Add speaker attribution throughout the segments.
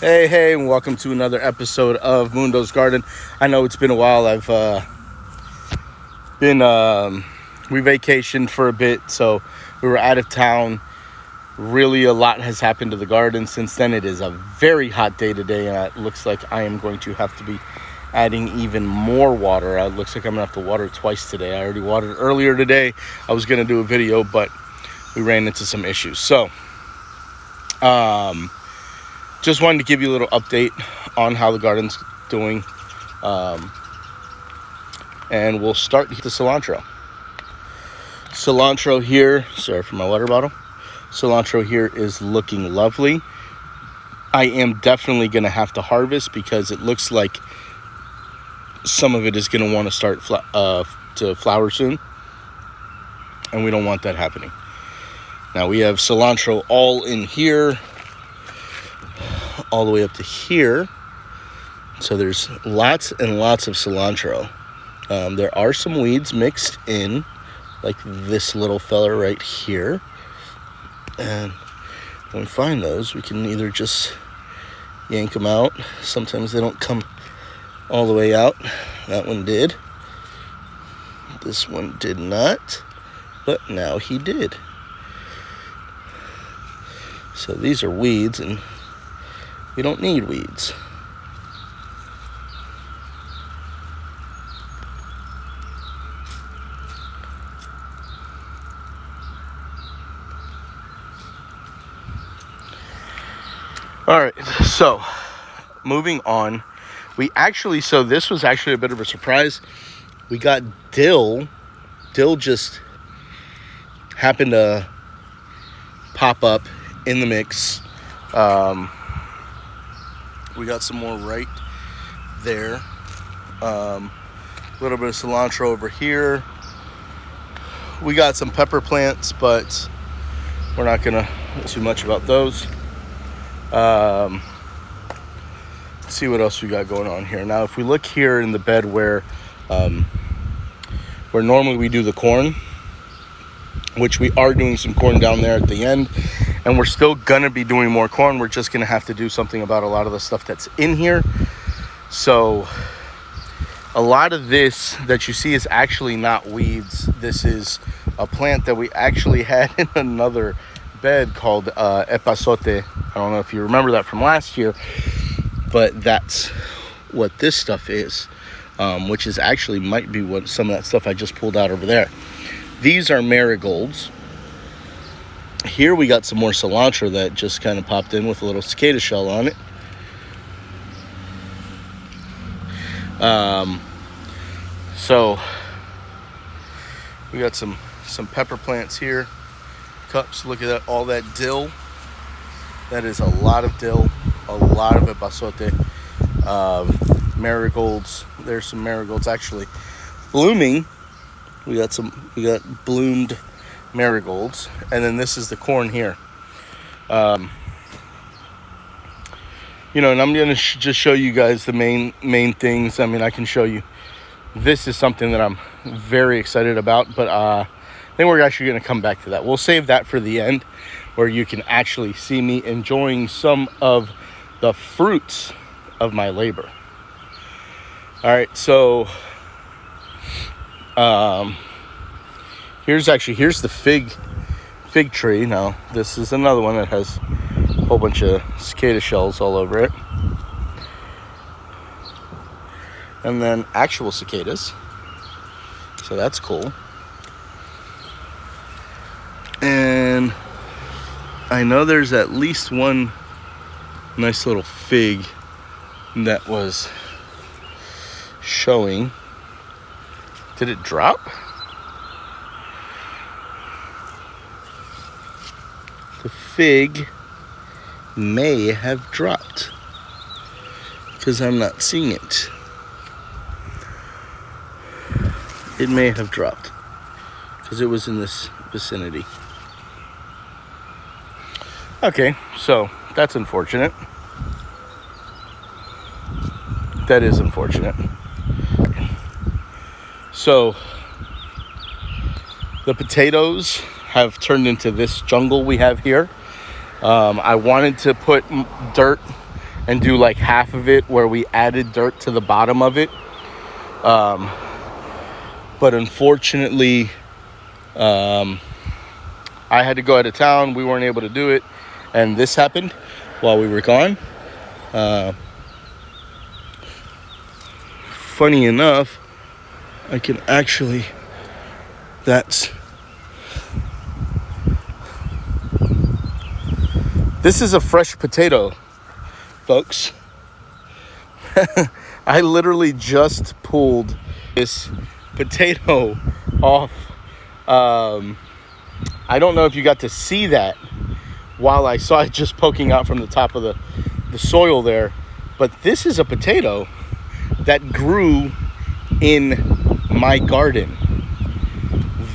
Speaker 1: Hey, and welcome to another episode of Mundo's Garden. I know it's been a while. I've we vacationed for a bit, so we were out of town. Really, a lot has happened to the garden since then. It is a very hot day today, and it looks like I am going to have to be adding even more water. It looks like I'm going to have to water twice today. I already watered earlier today. I was going to do a video, but we ran into some issues. So, just wanted to give you a little update on how the garden's doing. And we'll start with the cilantro. Cilantro here, sorry for my water bottle. Cilantro here is looking lovely. I am definitely going to have to harvest because it looks like some of it is going to want to start to flower soon. And we don't want that happening. Now we have cilantro all in here, all the way up to here. So there's lots and lots of cilantro. There are some weeds mixed in, like this little fella right here. And when we find those, we can either just yank them out. Sometimes they don't come all the way out. That one did. This one did not, but now he did. So these are weeds, and we don't need weeds. All right, so moving on. So this was actually a bit of a surprise. We got dill. Dill just happened to pop up in the mix. We got some more right there. A little bit of cilantro over here. We got some pepper plants, but we're not gonna too much about those. Let's see what else we got going on here. Now, if we look here in the bed where normally we do the corn, which we are doing some corn down there at the end, and we're still gonna be doing more corn. We're just gonna have to do something about a lot of the stuff that's in here. So a lot of this that you see is actually not weeds. This is a plant that we actually had in another bed called epazote. I don't know if you remember that from last year, but that's what this stuff is, which is actually might be what some of that stuff I just pulled out over there. These are marigolds. Here we got some more cilantro that just kind of popped in with a little cicada shell on it. So we got some pepper plants here. Cups, look at that, all that dill. That is a lot of dill, a lot of epazote. Marigolds, there's some marigolds actually blooming. We got bloomed marigolds, and then this is the corn here. And I'm gonna just show you guys the main things. I mean, I can show you. This is something that I'm very excited about, but I think we're actually gonna come back to that. We'll save that for the end, where you can actually see me enjoying some of the fruits of my labor. All right, so here's the fig tree. Now this is another one that has a whole bunch of cicada shells all over it, and then actual cicadas, so that's cool. And I know there's at least one nice little fig that was showing. Did it drop? The fig may have dropped because I'm not seeing it. It may have dropped because it was in this vicinity. Okay, so that's unfortunate. That is unfortunate. So the potatoes have turned into this jungle we have here. I wanted to put dirt and do like half of it where we added dirt to the bottom of it. But unfortunately, I had to go out of town. We weren't able to do it. And this happened while we were gone. Funny enough, I can actually, this is a fresh potato, folks. I literally just pulled this potato off. I don't know if you got to see that while I saw it just poking out from the top of the soil there, but this is a potato that grew in my garden.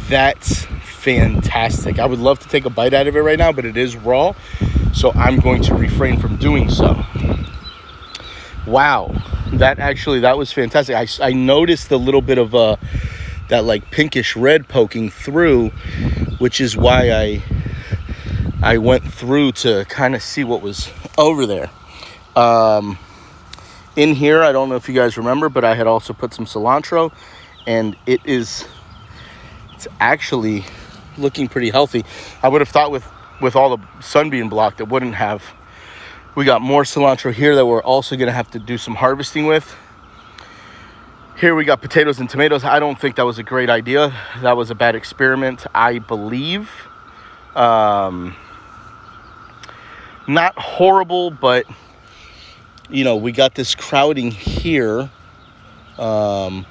Speaker 1: That's fantastic. I would love to take a bite out of it right now, but it is raw, so I'm going to refrain from doing so. Wow, that was fantastic. I noticed a little bit of that like pinkish red poking through, which is why I went through to kind of see what was over there. In here, I don't know if you guys remember, but I had also put some cilantro, and it's actually looking pretty healthy. I would have thought with all the sun being blocked, it wouldn't have. We got more cilantro here that we're also going to have to do some harvesting with. Here we got potatoes and tomatoes. I don't think that was a great idea. That was a bad experiment, I believe. Not horrible, but you know, we got this crowding here. I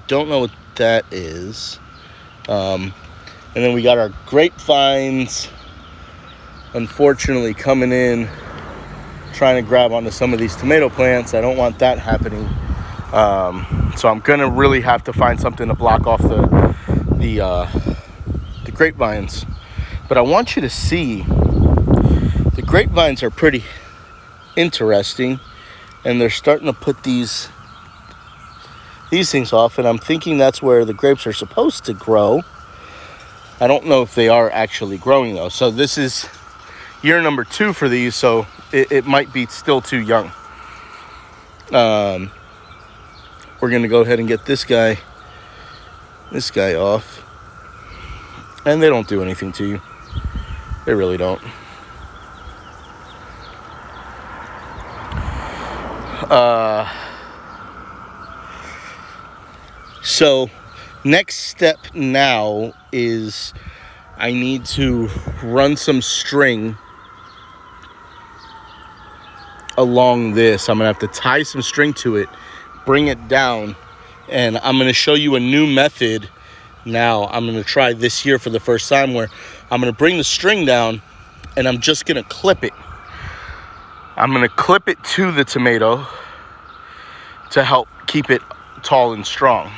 Speaker 1: don't know what that is. And then we got our grapevines, unfortunately, coming in, trying to grab onto some of these tomato plants. I don't want that happening. So I'm gonna really have to find something to block off the grapevines. But I want you to see the grapevines are pretty interesting, and they're starting to put these things off, and I'm thinking that's where the grapes are supposed to grow. I don't know if they are actually growing though. So this is year number 2 for these, so it might be still too young. We're gonna go ahead and get this guy off, and they don't do anything to you. They really don't. So next step now is I need to run some string along this. I'm gonna have to tie some string to it, bring it down, and I'm gonna show you a new method now. I'm gonna try this year for the first time, where I'm gonna bring the string down and I'm just gonna clip it. I'm gonna clip it to the tomato to help keep it tall and strong.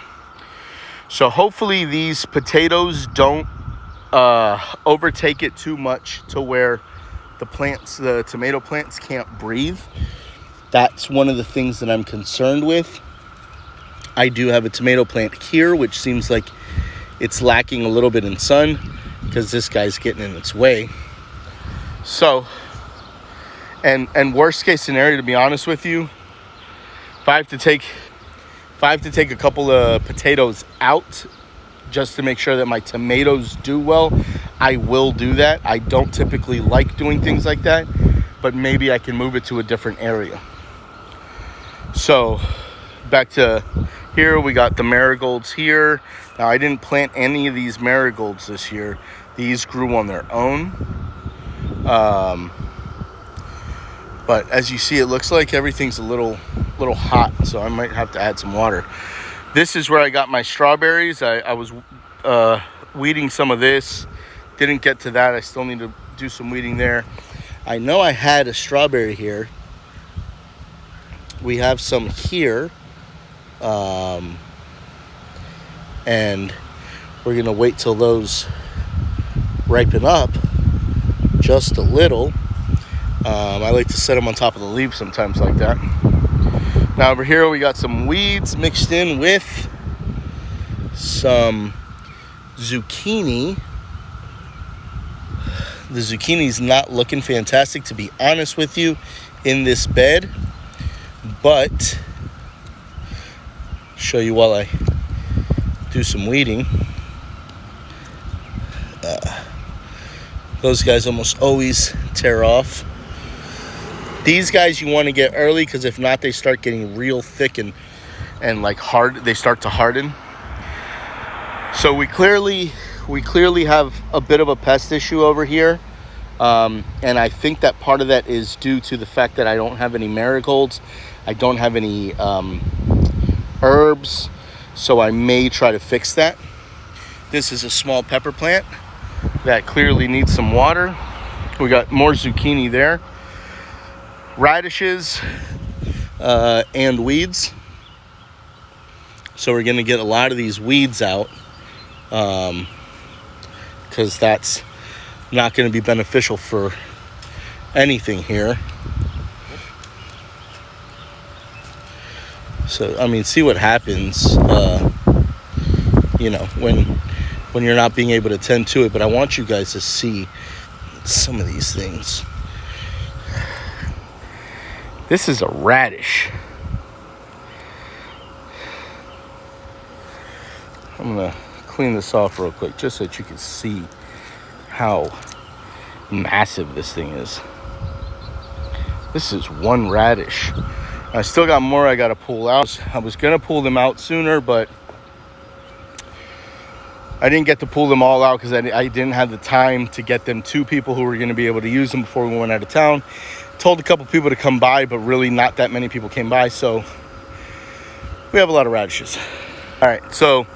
Speaker 1: So hopefully these potatoes don't overtake it too much to where the tomato plants can't breathe. That's one of the things that I'm concerned with. I do have a tomato plant here, which seems like it's lacking a little bit in sun because this guy's getting in its way. So, and worst case scenario, to be honest with you, if I have to take a couple of potatoes out just to make sure that my tomatoes do well, I will do that. I don't typically like doing things like that, but maybe I can move it to a different area. So back to here, we got the marigolds here. Now, I didn't plant any of these marigolds this year. These grew on their own. But as you see, it looks like everything's a little hot, so I might have to add some water. This is where I got my strawberries. I was weeding some of this. Didn't get to that. I still need to do some weeding there. I know I had a strawberry here. We have some here. And we're gonna wait till those ripen up just a little. I like to set them on top of the leaves sometimes like that. Now over here we got some weeds mixed in with some zucchini. The zucchini's not looking fantastic, to be honest with you, in this bed. But show you while I do some weeding. Those guys almost always tear off. These guys you want to get early, because if not, they start getting real thick and like hard. They start to harden. So we clearly have a bit of a pest issue over here. And I think that part of that is due to the fact that I don't have any marigolds. I don't have any herbs. So I may try to fix that. This is a small pepper plant that clearly needs some water. We got more zucchini there. Radishes and weeds. So we're going to get a lot of these weeds out, because that's not going to be beneficial for anything here. So, I mean, see what happens, when you're not being able to tend to it. But I want you guys to see some of these things. This is a radish. I'm going to clean this off real quick just so that you can see how massive this thing is. This is one radish. I still got more I got to pull out. I was going to pull them out sooner, but I didn't get to pull them all out because I didn't have the time to get them to people who were going to be able to use them before we went out of town. Told a couple people to come by, but really not that many people came by, so we have a lot of radishes. All right, so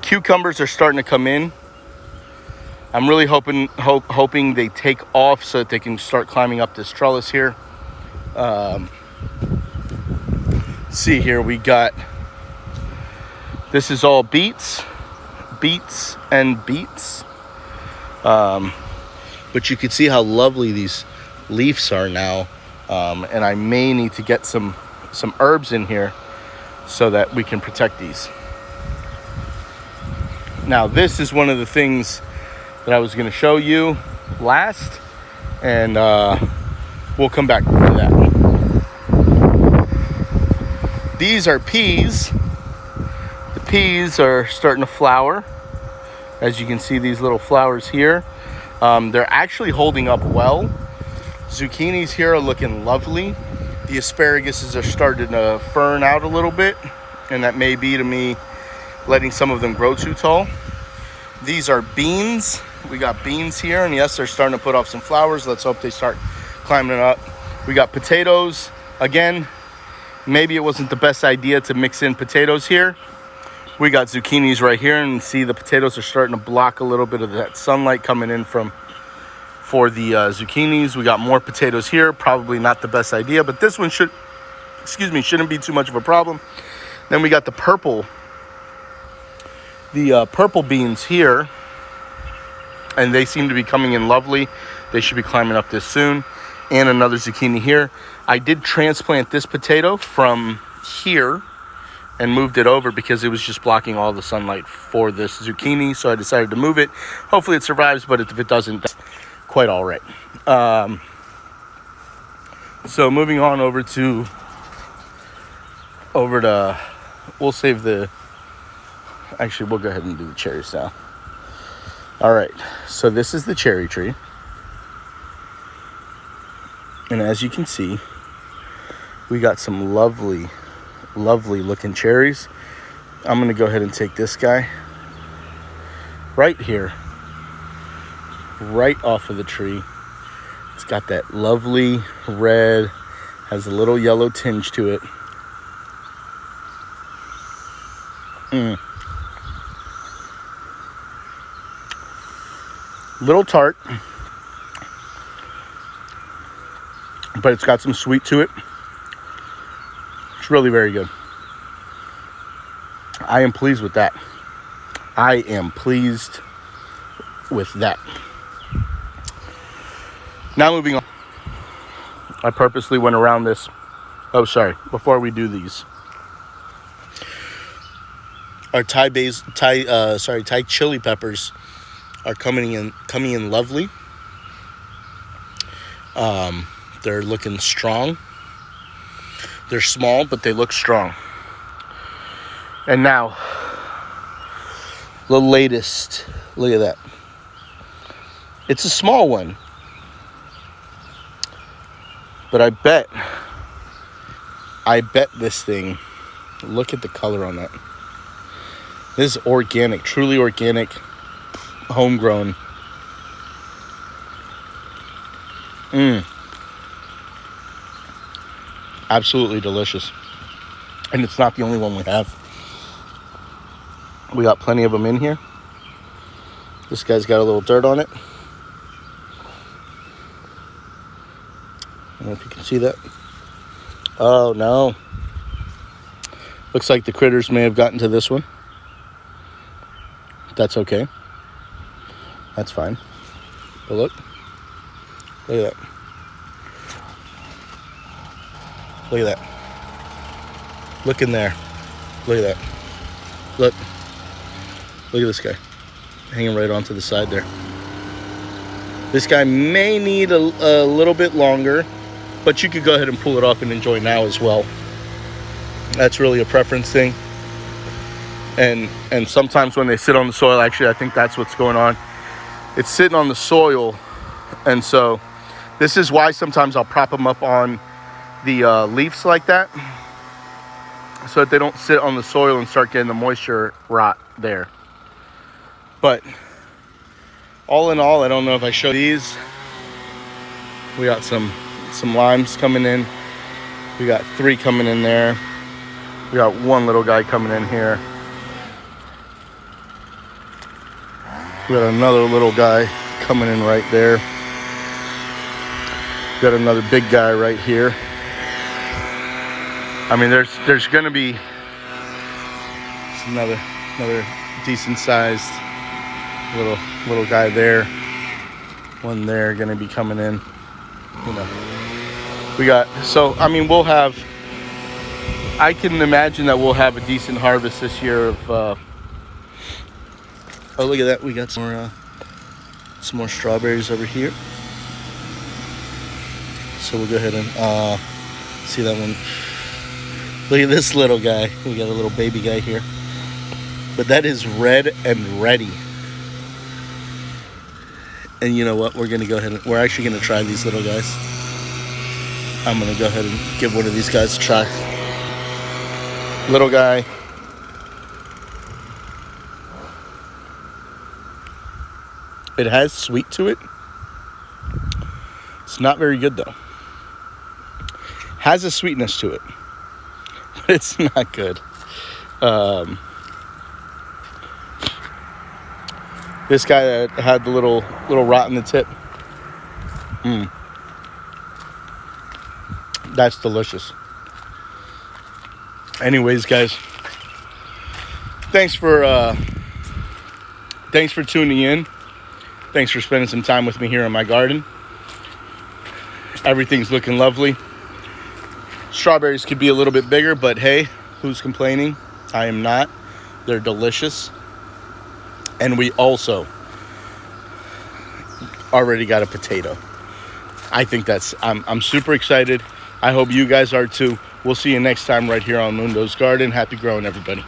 Speaker 1: cucumbers are starting to come in. I'm really hoping they take off so that they can start climbing up this trellis here. See here, we got, this is all beets and beets. But you can see how lovely these leaves are now. And I may need to get some herbs in here so that we can protect these. Now, this is one of the things that I was going to show you last, and we'll come back to that. These are peas. The peas are starting to flower. As you can see, these little flowers here. They're actually holding up well. Zucchinis here are looking lovely. The asparaguses are starting to fern out a little bit, and that may be to me letting some of them grow too tall. These are beans. We got beans here, and yes, they're starting to put off some flowers. Let's hope they start climbing up. We got potatoes. Again, maybe it wasn't the best idea to mix in potatoes here. We got zucchinis right here, and see the potatoes are starting to block a little bit of that sunlight coming in for the zucchinis. We got more potatoes here. Probably not the best idea, but this one shouldn't be too much of a problem. Then we got the purple beans here, and they seem to be coming in lovely. They should be climbing up this soon. And another zucchini here. I did transplant this potato from here and moved it over because it was just blocking all the sunlight for this zucchini, so I decided to move it. Hopefully it survives, but if it doesn't, that's quite all right. So moving on over to we'll save the, actually we'll go ahead and do the cherries now. All right, so this is the cherry tree, and as you can see, we got some lovely looking cherries. I'm gonna go ahead and take this guy right here, right off of the tree. It's got that lovely red, has a little yellow tinge to it. Little tart, but it's got some sweet to it. It's really very good. I am pleased with that. Now moving on. I purposely went around this. Oh, sorry. Before we do these, our Thai chili peppers are coming in lovely. They're looking strong. They're small, but they look strong. And now, the latest. Look at that. It's a small one. But I bet this thing, look at the color on that. This is organic, truly organic, homegrown. Absolutely delicious. And it's not the only one we have. We got plenty of them in here. This guy's got a little dirt on it. I don't know if you can see that. Oh, no. Looks like the critters may have gotten to this one. That's okay. That's fine. But look. Look at that. Look at that. Look in there. Look at that. Look. Look at this guy. Hanging right onto the side there. This guy may need a little bit longer, but you could go ahead and pull it off and enjoy now as well. That's really a preference thing. And sometimes when they sit on the soil, actually, I think that's what's going on. It's sitting on the soil. And so this is why sometimes I'll prop them up on the leaves like that, so that they don't sit on the soil and start getting the moisture rot there. But all in all, I don't know if I show these. We got some limes coming in. We got 3 coming in there. We got 1 little guy coming in here. We got another little guy coming in right there. We got another big guy right here. I mean, there's gonna be another decent sized little guy there. 1 there gonna be coming in. You know, we got, so I mean, we'll have, I can imagine that we'll have a decent harvest this year of oh, look at that, we got some more strawberries over here. So we'll go ahead and see that one. Look at this little guy. We got a little baby guy here. But that is red and ready. And you know what? We're going to go ahead and, we're actually going to try these little guys. I'm going to go ahead and give one of these guys a try. Little guy. It has sweet to it. It's not very good though. Has a sweetness to it, but it's not good. This guy that had the little rot in the tip. That's delicious. Anyways, guys, thanks for tuning in. Thanks for spending some time with me here in my garden. Everything's looking lovely. Strawberries could be a little bit bigger, but hey, who's complaining? I am not. They're delicious. And we also already got a potato. I think that's, I'm super excited. I hope you guys are too. We'll see you next time right here on Mundo's Garden. Happy growing, everybody.